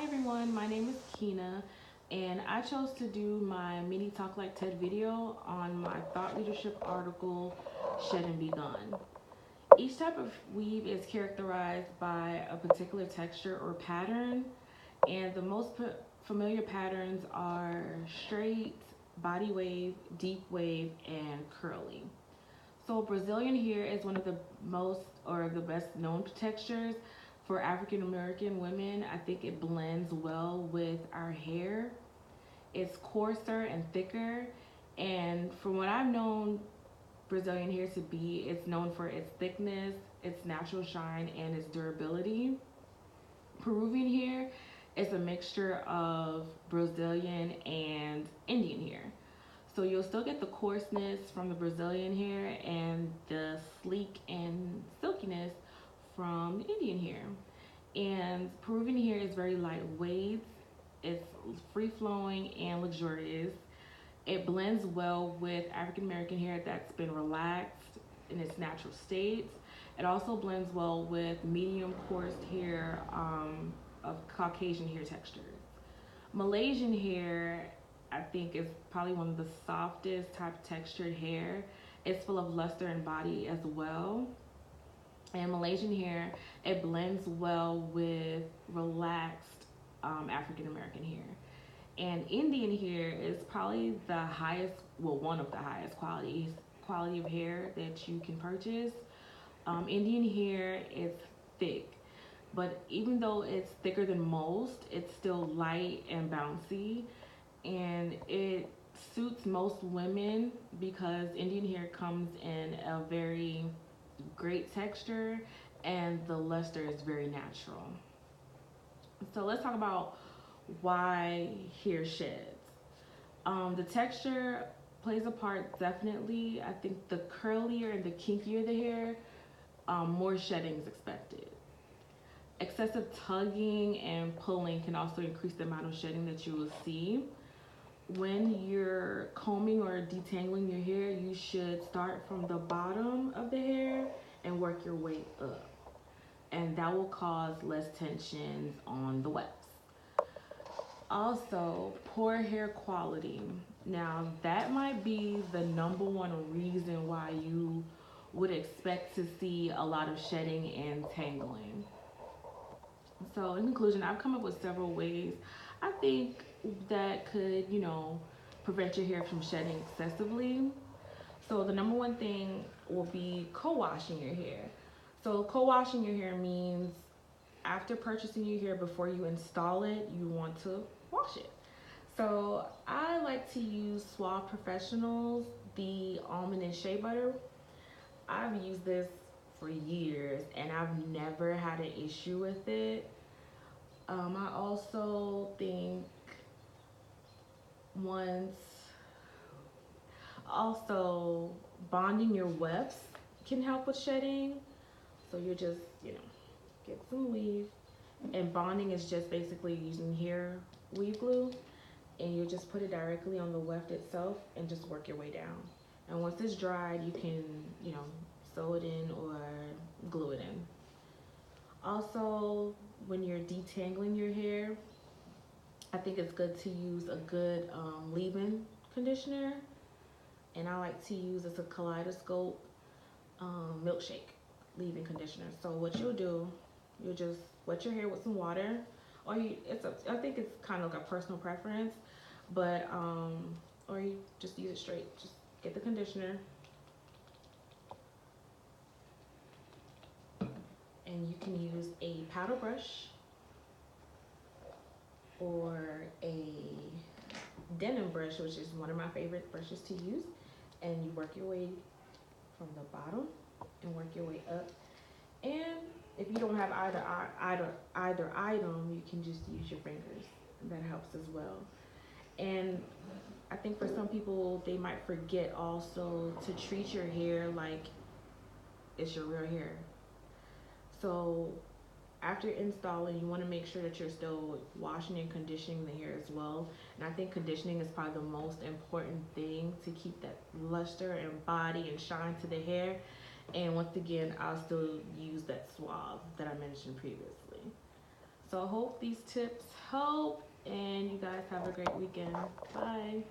Hi everyone, my name is Kina, and I chose to do my mini talk like TED video on my thought leadership article, Shed and Be Gone. Each type of weave is characterized by a particular texture or pattern, and the most familiar patterns are straight, body wave, deep wave, and curly. So Brazilian hair is one of the most or the best known textures for African American women. I think it blends well with our hair. It's coarser and thicker, and from what I've known Brazilian hair to be, it's known for its thickness, its natural shine, and its durability. Peruvian hair is a mixture of Brazilian and Indian hair. So you'll still get the coarseness from the Brazilian hair and the sleek and silkiness from the Indian hair. And Peruvian hair is very lightweight, it's free flowing and luxurious. It blends well with African American hair that's been relaxed in its natural state. It also blends well with medium coarse hair of Caucasian hair textures. Malaysian hair, I think, is probably one of the softest type of textured hair. It's full of luster and body as well. And Malaysian hair, it blends well with relaxed African American hair. And Indian hair is probably the highest, well, one of the highest quality of hair that you can purchase. Indian hair is thick, but even though it's thicker than most, it's still light and bouncy, and it suits most women because Indian hair comes in a very great texture and the luster is very natural. So let's talk about why hair sheds. The texture plays a part definitely. I think the curlier and the kinkier the hair, more shedding is expected. Excessive tugging and pulling can also increase the amount of shedding that you will see. When you're combing or detangling your hair, you should start from the bottom of the hair and work your way up. And that will cause less tensions on the wefts. Also, poor hair quality. Now, that might be the number one reason why you would expect to see a lot of shedding and tangling. So, in conclusion, I've come up with several ways I think that could, prevent your hair from shedding excessively. So, the number one thing will be co washing your hair. So, co washing your hair means after purchasing your hair, before you install it, you want to wash it. So, I like to use Suave Professionals, the almond and shea butter. I've used this for years and I've never had an issue with it. I also think once, also bonding your wefts can help with shedding. So you just, get some weave, and bonding is just basically using hair weave glue, and you just put it directly on the weft itself and just work your way down. And once it's dried, you can, sew it in or glue it in. Also, when you're detangling your hair, I think it's good to use a good leave-in conditioner, and I like to use a Kaleidoscope milkshake leave-in conditioner. So what you'll do, you'll just wet your hair with some water, or I think it's kind of like a personal preference, but or you just use it straight. Just get the conditioner, and you can use a powder brush or a Denman Brush, which is one of my favorite brushes to use, and you work your way from the bottom and work your way up. And if you don't have either item, you can just use your fingers. That helps as well. And I think for some people, they might forget also to treat your hair like it's your real hair. So after installing, you want to make sure that you're still washing and conditioning the hair as well. And I think conditioning is probably the most important thing to keep that luster and body and shine to the hair. And once again, I'll still use that Suave that I mentioned previously. So I hope these tips help, and you guys have a great weekend. Bye.